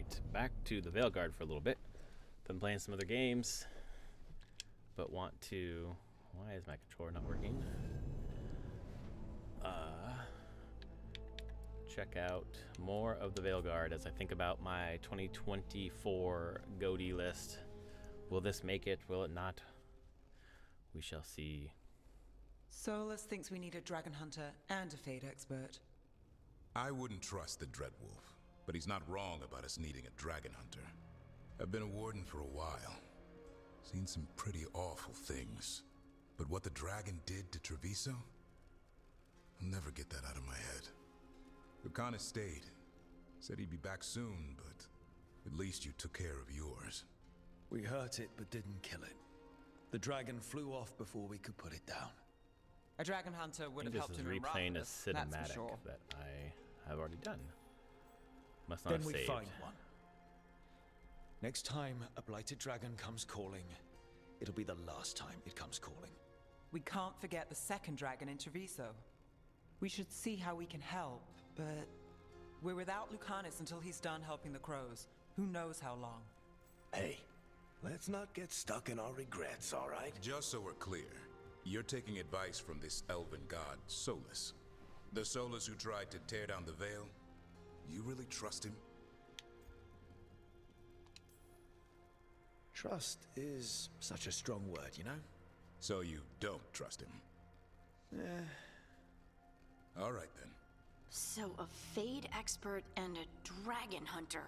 Alright, back to the Veilguard for a little bit. Been playing some other games, but want to... Why is my controller not working? Check out more of the Veilguard as I think about my 2024 GOTY list. Will this make it? Will it not? We shall see. Solus thinks we need a dragon hunter and a fade expert. I wouldn't trust the Dreadwolf, but he's not wrong about us needing a dragon hunter. I've been a warden for a while. Seen some pretty awful things. But what the dragon did to Treviso? I'll never get that out of my head. Lucanus stayed. Said he'd be back soon, but at least you took care of yours. We hurt it, but didn't kill it. The dragon flew off before we could put it down. A dragon hunter would have This helped is him in replaying a Roughness, that's for cinematic sure. that I have already done. Must not Then have we saved. find one. Next time a blighted dragon comes calling, it'll be the last time it comes calling. We can't forget the second dragon in Treviso. We should see how we can help, but we're without Lucanus until he's done helping the crows. Who knows how long? Hey, let's not get stuck in our regrets, all right? Just so we're clear, you're taking advice from this elven god, Solus. The Solus who tried to tear down the Veil? You really trust him? Trust is such a strong word, you know? So you don't trust him? All right then. So a Fade expert and a dragon hunter.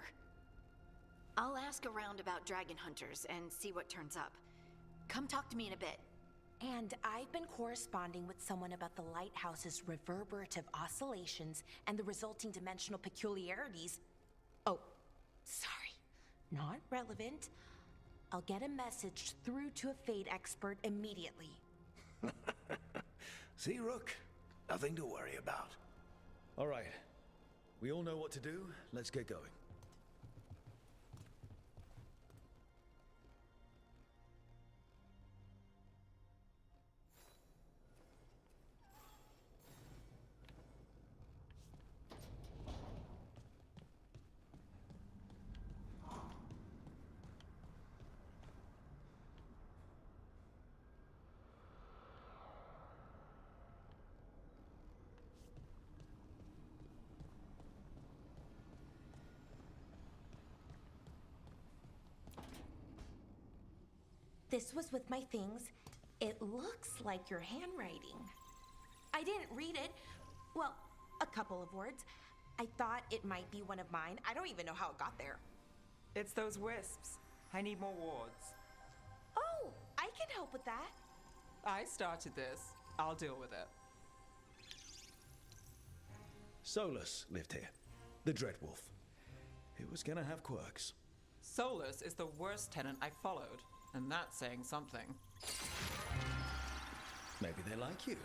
I'll ask around about dragon hunters and see what turns up. Come talk to me in a bit. And I've been corresponding with someone about the lighthouse's reverberative oscillations and the resulting dimensional peculiarities. Oh, sorry, not relevant. I'll get a message through to a Fade expert immediately. See, Rook? Nothing to worry about. All right. We all know what to do. Let's get going. This was with my things. It looks like your handwriting. I didn't read it. Well, a couple of words. I thought it might be one of mine. I don't even know how it got there. It's those wisps. I need more wards. Oh, I can help with that. I started this. I'll deal with it. Solus lived here. The Dreadwolf. It was gonna have quirks. Solus is the worst tenant I followed, and that's saying something. Maybe they like you.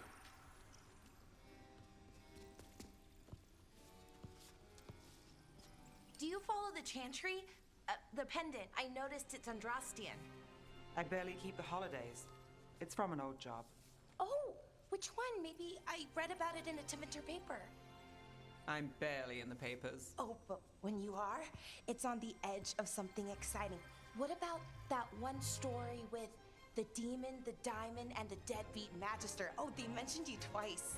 Do you follow the chantry? The pendant. I noticed it's Andrastian. I barely keep the holidays. It's from an old job. Oh, which one? Maybe I read about it in a Timenter paper. I'm barely in the papers. Oh, but when you are, it's on the edge of something exciting. What about that one story with the demon, the diamond, and the deadbeat magister? Oh, they mentioned you twice.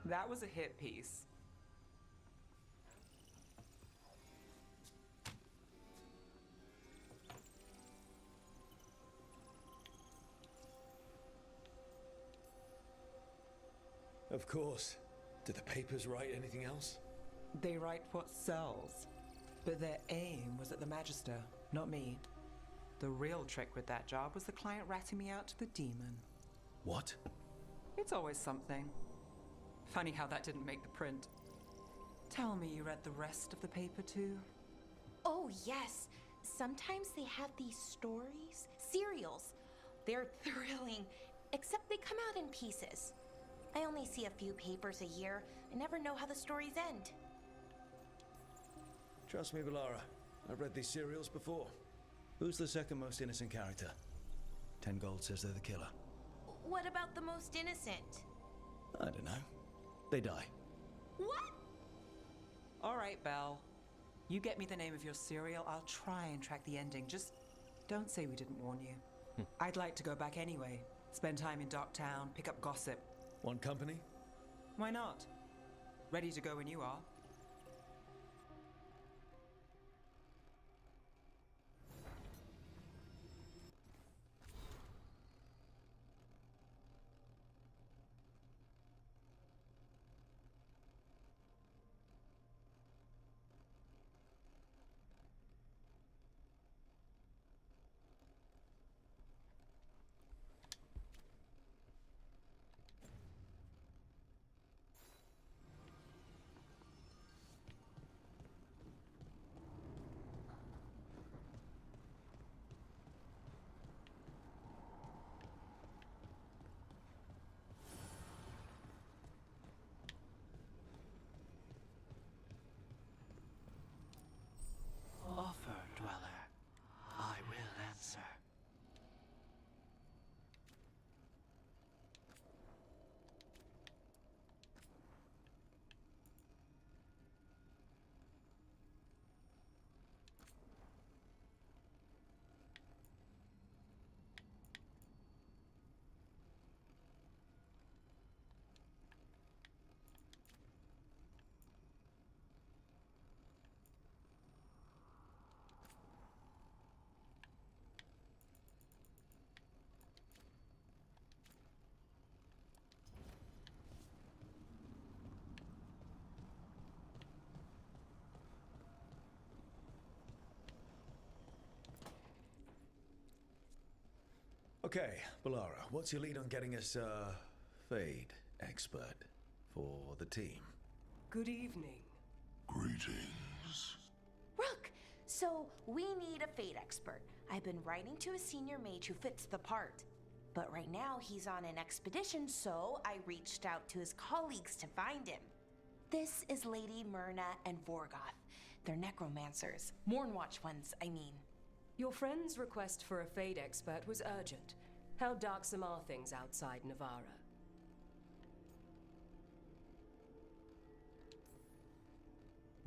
That was a hit piece. Of course. Did the papers write anything else? They write what sells. But their aim was at the Magister, not me. The real trick with that job was the client ratting me out to the demon. What? It's always something. Funny how that didn't make the print. Tell me you read the rest of the paper too? Oh, yes. Sometimes they have these stories, serials. They're thrilling, except they come out in pieces. I only see a few papers a year. I never know how the stories end. Trust me, Valara. I've read these serials before. Who's the second most innocent character? 10 gold says they're the killer. What about the most innocent? I don't know. They die. What? All right, Belle. You get me the name of your cereal, I'll try and track the ending. Just don't say we didn't warn you. I'd like to go back anyway. Spend time in Docktown, pick up gossip. Want company? Why not? Ready to go when you are. Offer, Dweller. I will answer. Okay, Balara, what's your lead on getting us a Fade expert for the team? Good evening. Greetings. Rook! So, we need a Fade expert. I've been writing to a senior mage who fits the part. But right now, he's on an expedition, so I reached out to his colleagues to find him. This is Lady Myrna and Vorgoth. They're necromancers. Mournwatch ones, I mean. Your friend's request for a Fade expert was urgent. How darksome are things outside Navarra?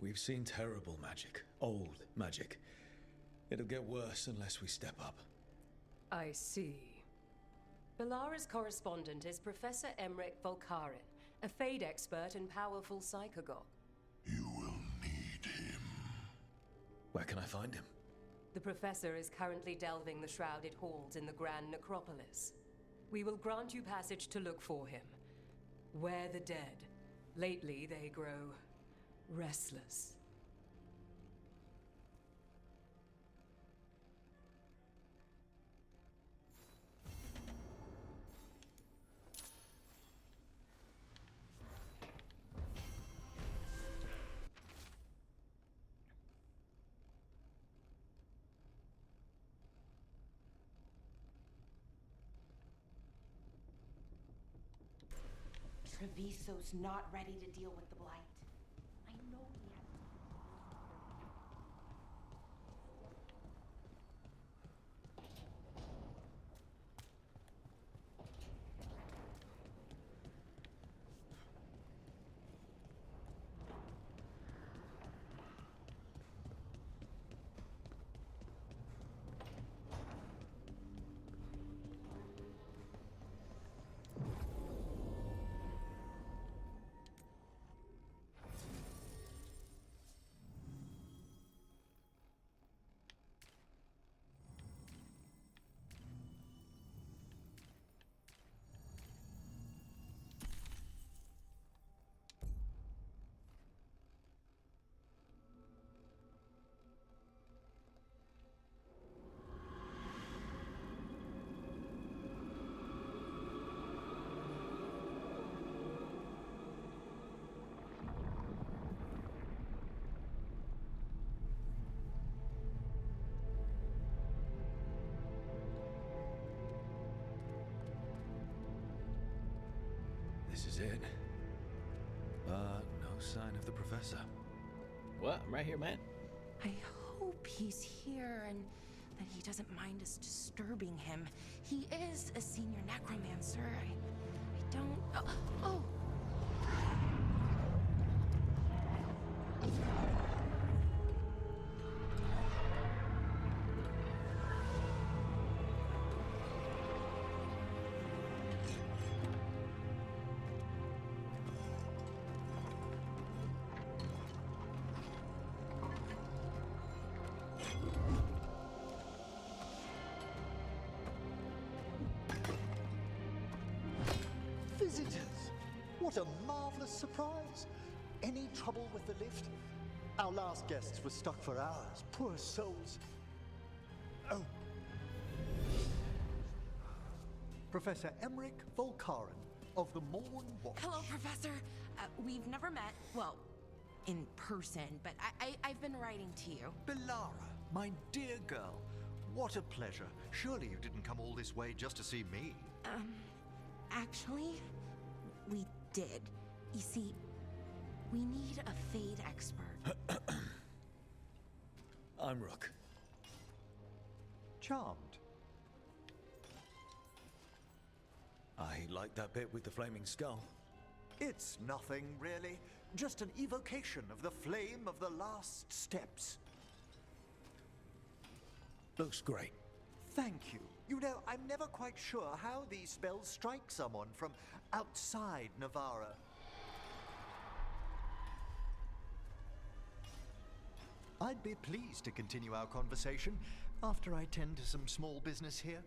We've seen terrible magic. Old magic. It'll get worse unless we step up. I see. Balara's correspondent is Professor Emmerich Volkarin, a Fade expert and powerful psychagogue. You will need him. Where can I find him? The Professor is currently delving the shrouded halls in the Grand Necropolis. We will grant you passage to look for him. Where the dead. Lately, they grow restless. Treviso's not ready to deal with the blight. I know he has. This is it. No sign of the professor. What? I'm right here, man. I hope he's here and that he doesn't mind us disturbing him. He is a senior necromancer. I don't... Oh! What a marvelous surprise. Any trouble with the lift? Our last guests were stuck for hours. Poor souls. Oh. Professor Emmerich Volkaren of the Morn Watch. Hello, Professor. We've never met, well, in person, but I've been writing to you. Belara, my dear girl. What a pleasure. Surely you didn't come all this way just to see me. Actually, we did. You see, we need a Fade expert. I'm Rook. Charmed. I like that bit with the flaming skull. It's nothing, really. Just an evocation of the flame of the last steps. Looks great. Thank you. You know, I'm never quite sure how these spells strike someone from outside Navarra. I'd be pleased to continue our conversation after I tend to some small business here.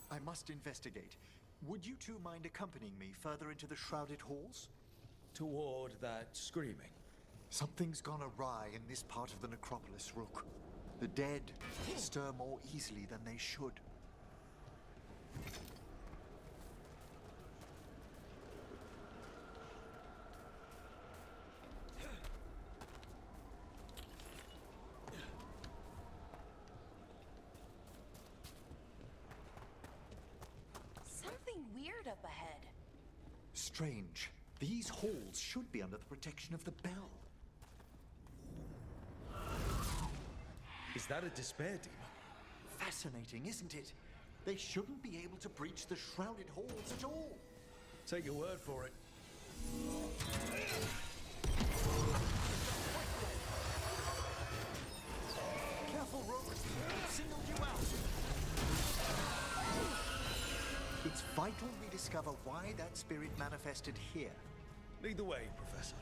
I must investigate. Would you two mind accompanying me further into the shrouded halls? Toward that screaming. Something's gone awry in this part of the necropolis, Rook. The dead stir more easily than they should. Something weird up ahead. Strange. These halls should be under the protection of the bell. Is that a despair demon? Fascinating, isn't it? They shouldn't be able to breach the shrouded halls at all. Take your word for it. Careful, Rook. I've singled you out. It's vital we discover why that spirit manifested here. Lead the way, Professor.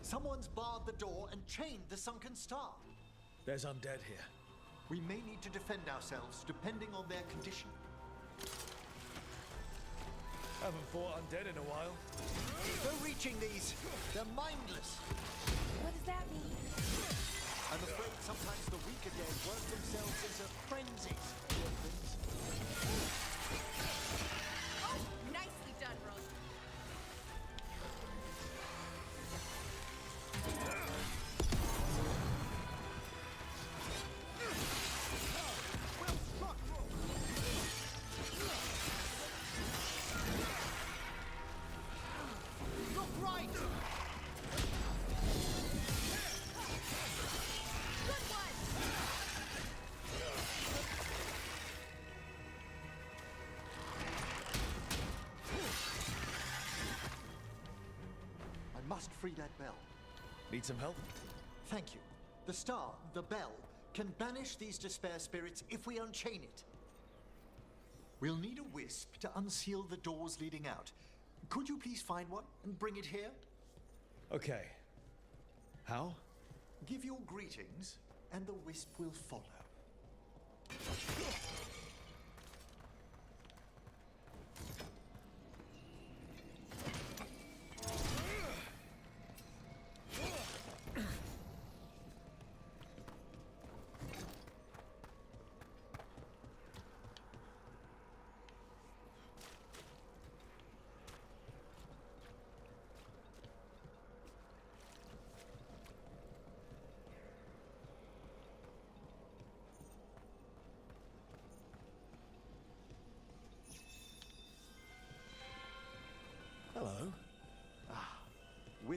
Someone's barred the door and chained the sunken star. There's undead here. We may need to defend ourselves depending on their condition. Haven't fought undead in a while. No reaching these. They're mindless. What does that mean? I'm afraid sometimes the weaker dead work themselves into frenzies. Poor things. Oh, nicely done, Rook. Must free that bell. Need some help? Thank you. The star, the bell, can banish these despair spirits if we unchain it. We'll need a wisp to unseal the doors leading out. Could you please find one and bring it here? Okay. How? Give your greetings, and the wisp will follow.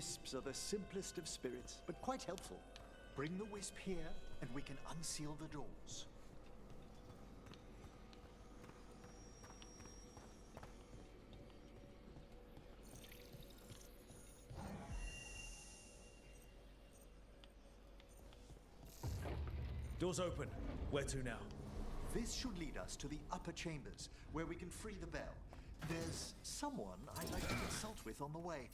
Wisps are the simplest of spirits, but quite helpful. Bring the wisp here, and we can unseal the doors. Doors open. Where to now? This should lead us to the upper chambers, where we can free the bell. There's someone I'd like to consult with on the way.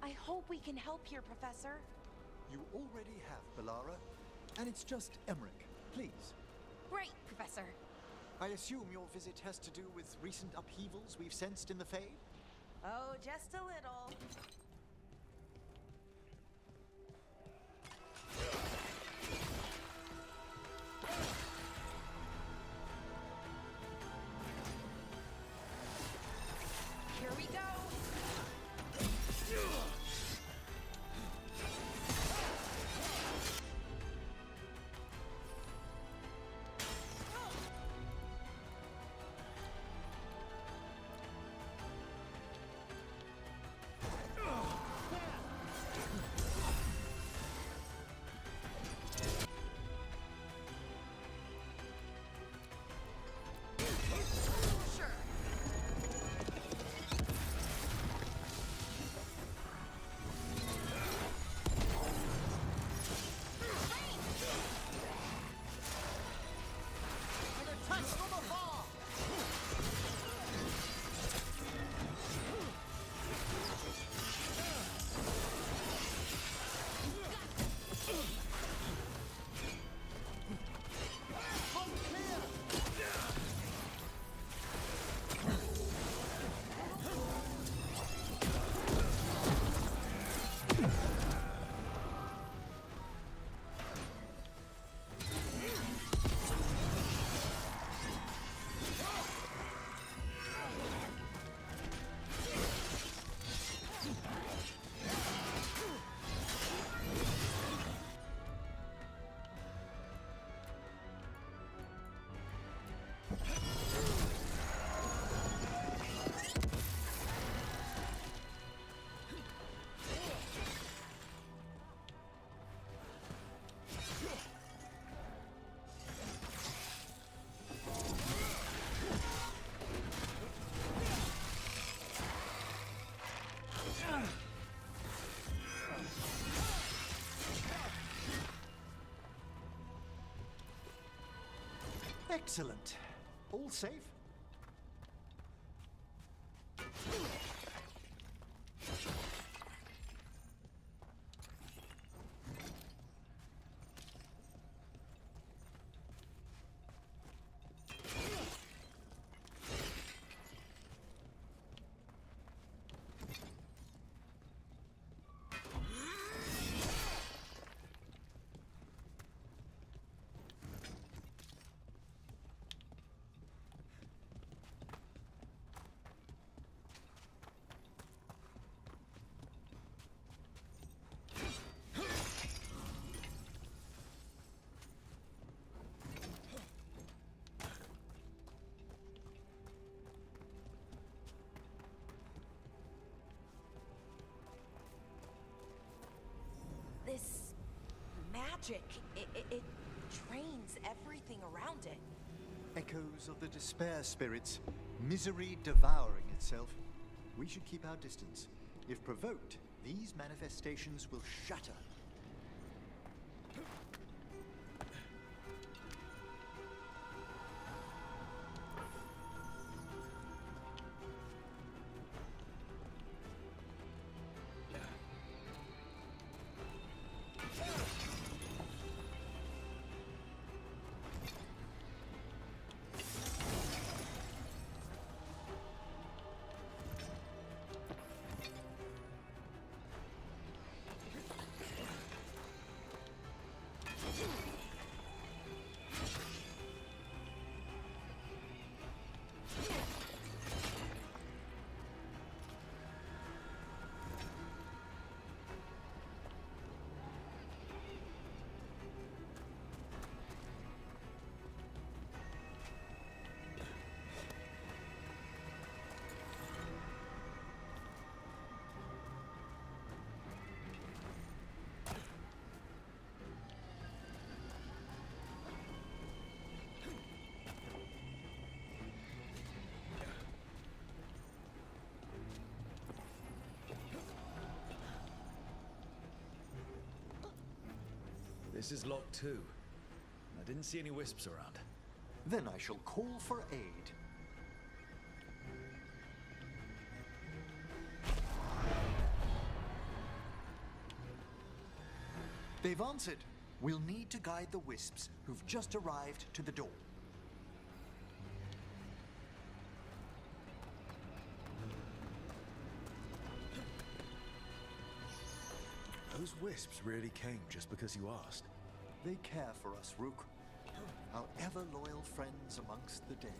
I hope we can help here, Professor. You already have, Belara. And it's just Emmerich. Please. Great, Professor. I assume your visit has to do with recent upheavals we've sensed in the Fade? Oh, just a little. Here we go. Excellent. All safe? This magic, it drains everything around it. Echoes of the despair spirits, misery devouring itself. We should keep our distance. If provoked, these manifestations will shatter. This is locked too. I didn't see any wisps around. Then I shall call for aid. They've answered. We'll need to guide the wisps who've just arrived to the door. Those wisps really came just because you asked. They care for us, Rook. Our ever-loyal friends amongst the dead.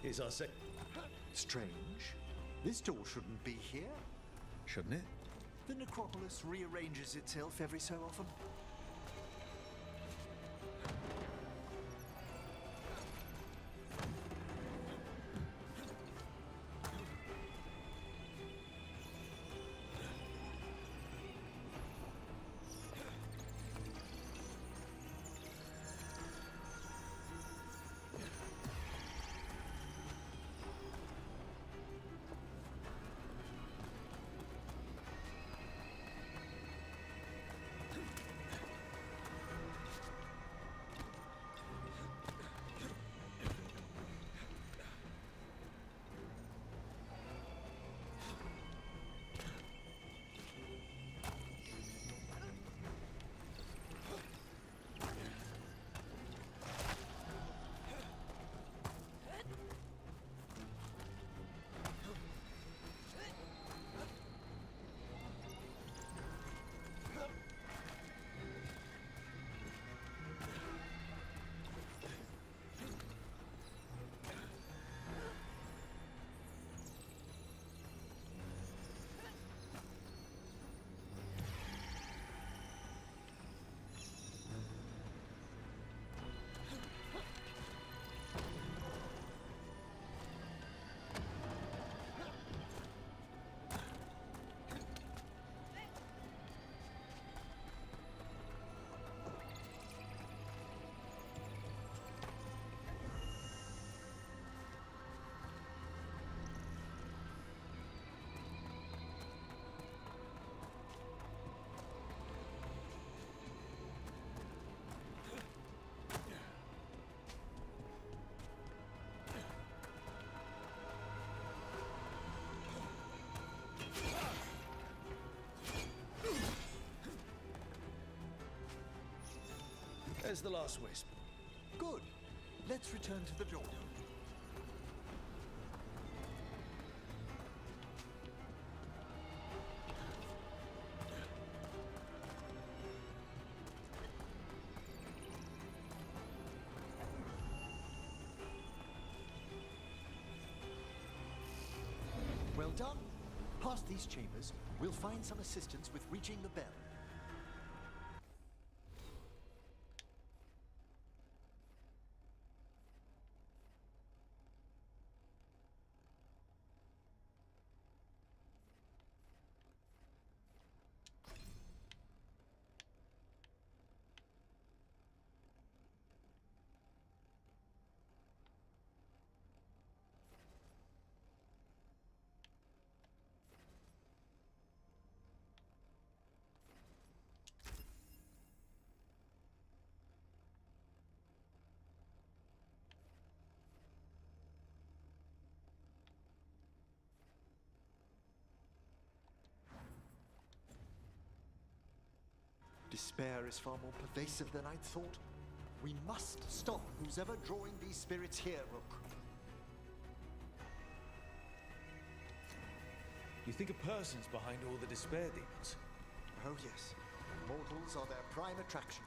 Here's our sec... Strange. This door shouldn't be here. Shouldn't it? The necropolis rearranges itself every so often. There's the last wisp. Good. Let's return to the door. Well done. Past these chambers, we'll find some assistance with reaching the bell. Despair is far more pervasive than I'd thought. We must stop who's ever drawing these spirits here, Rook. You think a person's behind all the despair demons? Oh yes, mortals are their prime attraction.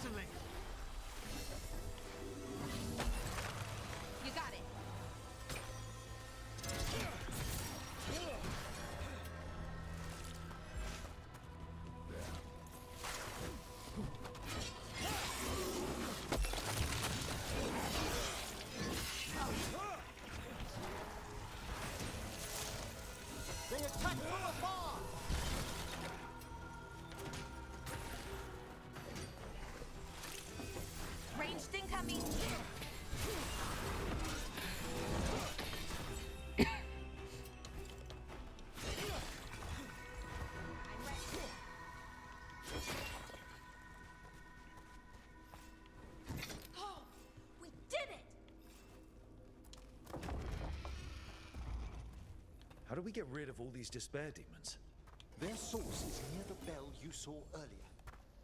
Certainly. You got it. They attack from afar! Ranged incoming. I'm ready. Oh, we did it! How do we get rid of all these despair demons? Their source is near the bell you saw earlier.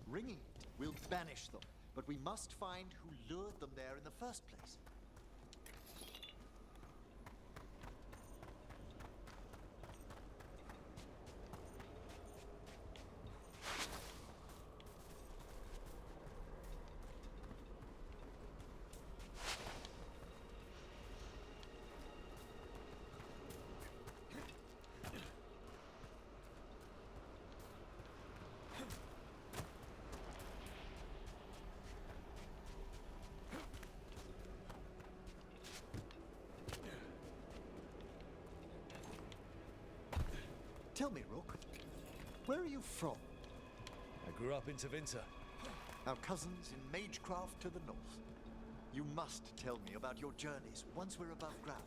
Ringing it will banish them, but we must find who lured them there in the first place. Tell me, Rook, where are you from? I grew up in Tevinter. Our cousins in Magecraft to the north. You must tell me about your journeys once we're above ground.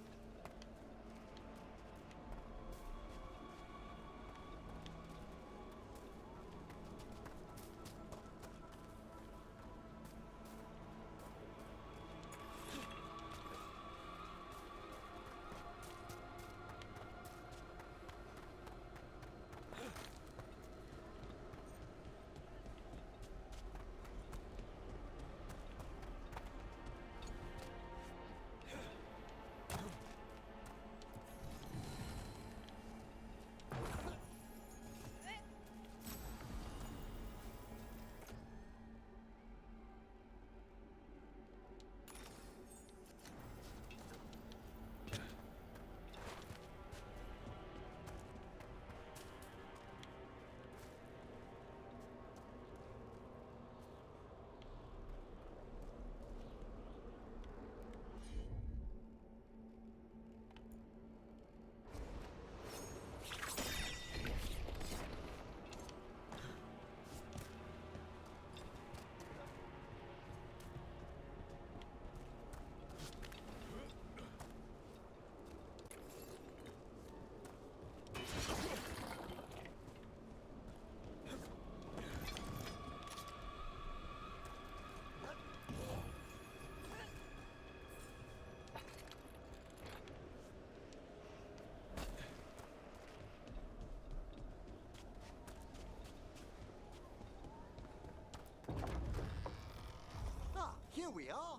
Here we are.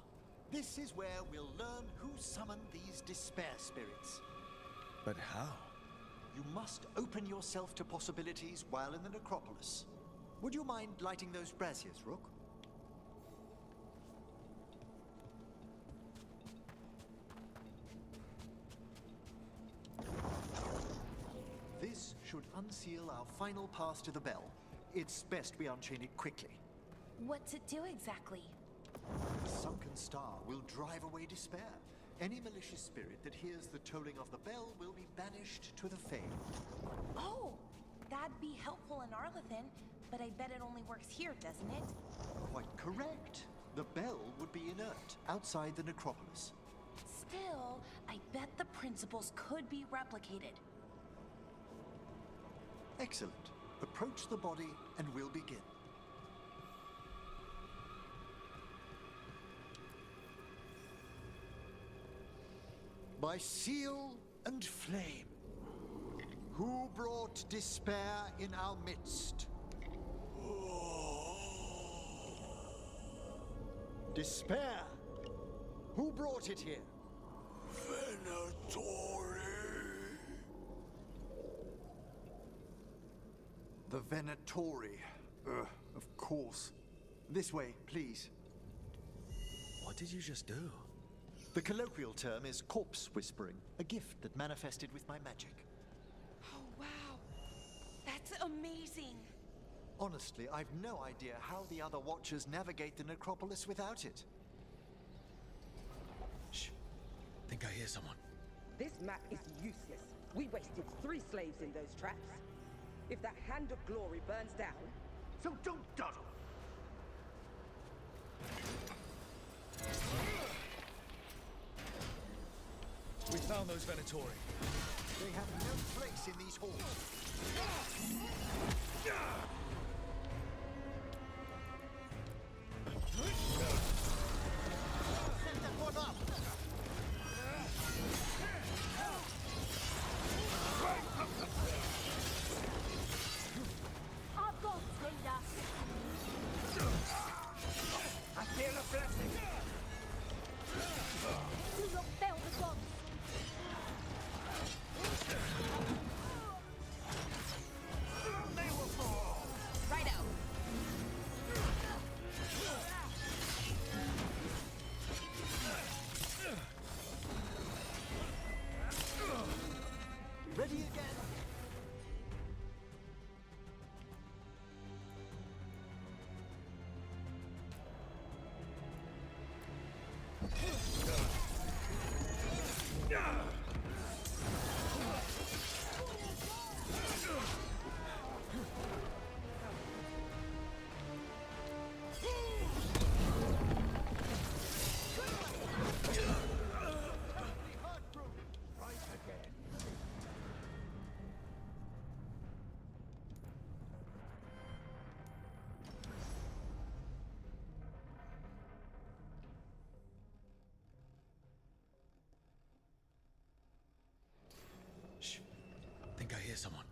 This is where we'll learn who summoned these despair spirits. But how? You must open yourself to possibilities while in the necropolis. Would you mind lighting those braziers, Rook? This should unseal our final pass to the bell. It's best we unchain it quickly. What's it do exactly? The sunken star will drive away despair. Any malicious spirit that hears the tolling of the bell will be banished to the Fade. Oh, that'd be helpful in Arlathan, but I bet it only works here, doesn't it? Quite correct. The bell would be inert outside the necropolis. Still, I bet the principles could be replicated. Excellent. Approach the body and we'll begin. By seal and flame, who brought despair in our midst? Despair! Who brought it here? Venatori. The Venatori. Of course. This way, please. What did you just do? The colloquial term is corpse whispering, a gift that manifested with my magic. Oh, wow. That's amazing. Honestly, I've no idea how the other Watchers navigate the necropolis without it. Shh. Think I hear someone. This map is useless. We wasted 3 slaves in those traps. If that Hand of Glory burns down... So don't dawdle. We found those Venatori. They have no place in these halls. Set that one up! I've got Thedas. I feel a blessing. Do not fail the gods. They will fall. Righto. Ready again? Shh. Think I hear someone.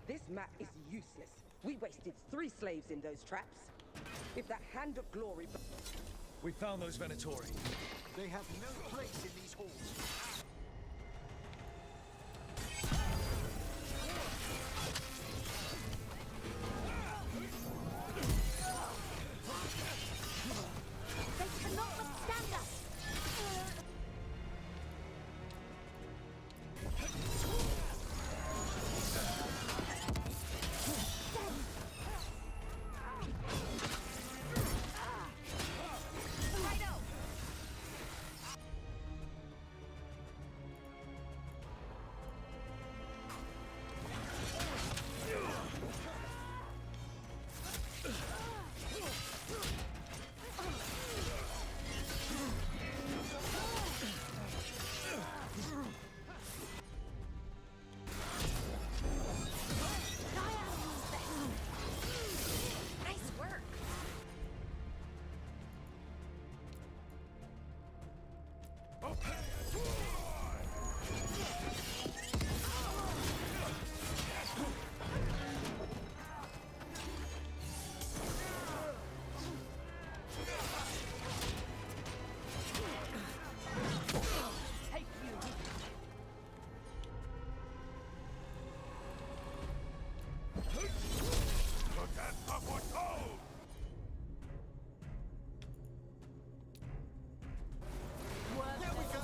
This map is useless. We wasted 3 slaves in those traps. If that Hand of Glory... We found those Venatori. They have no place in these halls. They cannot withstand us. Righto. Nice work. Take you. There we go!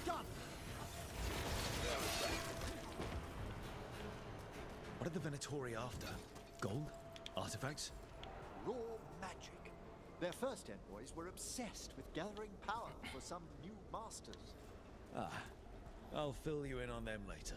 Done! What are the Venatori after? Gold? Artifacts? Raw magic. Their first envoys were obsessed with gathering power for some new masters. Ah. I'll fill you in on them later.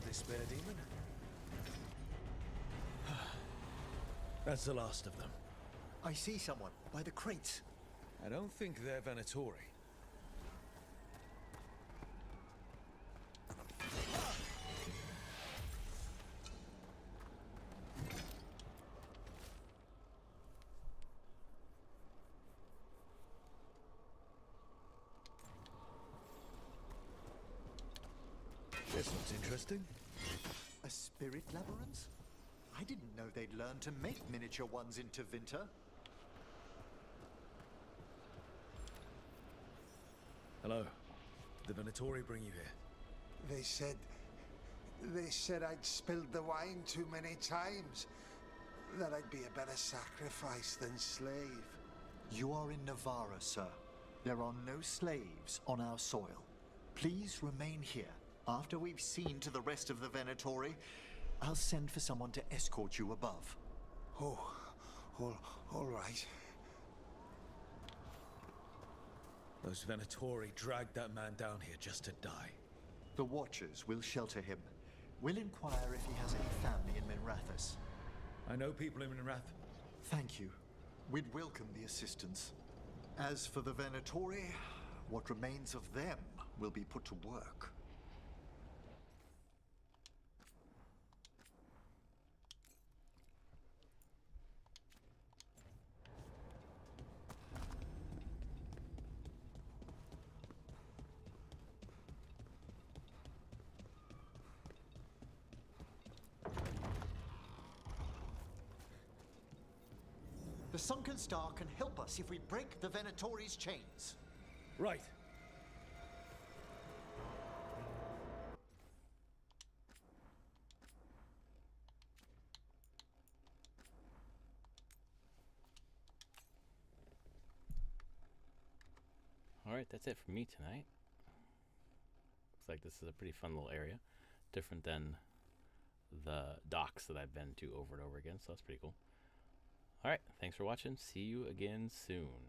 Despair demon. That's the last of them. I see someone by the crates. I don't think they're Venatori. This looks interesting. A spirit labyrinth? I didn't know they'd learned to make miniature ones in Tevinter. Hello. Did the Venatori bring you here? They said I'd spilled the wine too many times. That I'd be a better sacrifice than slave. You are in Navarra, sir. There are no slaves on our soil. Please remain here. After we've seen to the rest of the Venatori, I'll send for someone to escort you above. Oh, all right. Those Venatori dragged that man down here just to die. The Watchers will shelter him. We'll inquire if he has any family in Minrathous. I know people in Minrath. Thank you. We'd welcome the assistance. As for the Venatori, what remains of them will be put to work. The Sunken Star can help us if we break the Venatori's chains. Right. Alright, that's it for me tonight. Looks like this is a pretty fun little area. Different than the docks that I've been to over and over again, so that's pretty cool. Alright, thanks for watching. See you again soon.